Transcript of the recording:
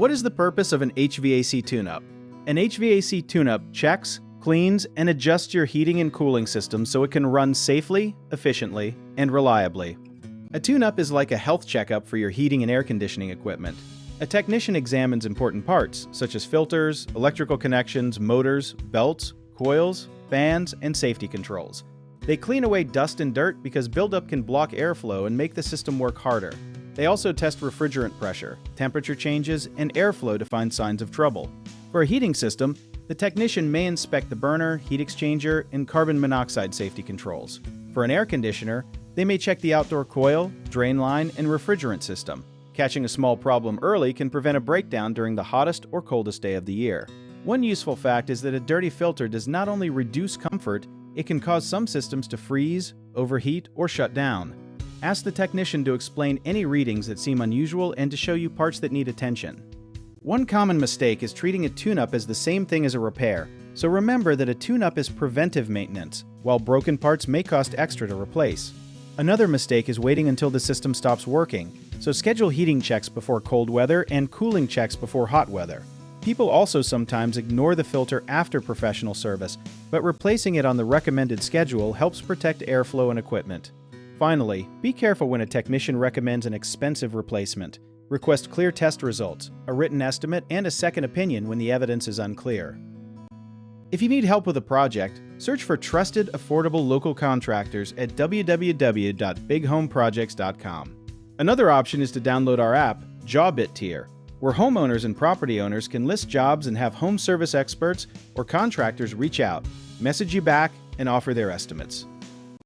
What is the purpose of an HVAC tune-up? An HVAC tune-up checks, cleans, and adjusts your heating and cooling system so it can run safely, efficiently, and reliably. A tune-up is like a health checkup for your heating and air conditioning equipment. A technician examines important parts, such as filters, electrical connections, motors, belts, coils, fans, and safety controls. They clean away dust and dirt because buildup can block airflow and make the system work harder. They also test refrigerant pressure, temperature changes, and airflow to find signs of trouble. For a heating system, the technician may inspect the burner, heat exchanger, and carbon monoxide safety controls. For an air conditioner, they may check the outdoor coil, drain line, and refrigerant system. Catching a small problem early can prevent a breakdown during the hottest or coldest day of the year. One useful fact is that a dirty filter does not only reduce comfort, it can cause some systems to freeze, overheat, or shut down. Ask the technician to explain any readings that seem unusual and to show you parts that need attention. One common mistake is treating a tune-up as the same thing as a repair, so remember that a tune-up is preventive maintenance, while broken parts may cost extra to replace. Another mistake is waiting until the system stops working, so schedule heating checks before cold weather and cooling checks before hot weather. People also sometimes ignore the filter after professional service, but replacing it on the recommended schedule helps protect airflow and equipment. Finally, be careful when a technician recommends an expensive replacement. Request clear test results, a written estimate, and a second opinion when the evidence is unclear. If you need help with a project, search for trusted, affordable local contractors at www.bighomeprojects.com. Another option is to download our app, JobIt Tier, where homeowners and property owners can list jobs and have home service experts or contractors reach out, message you back, and offer their estimates.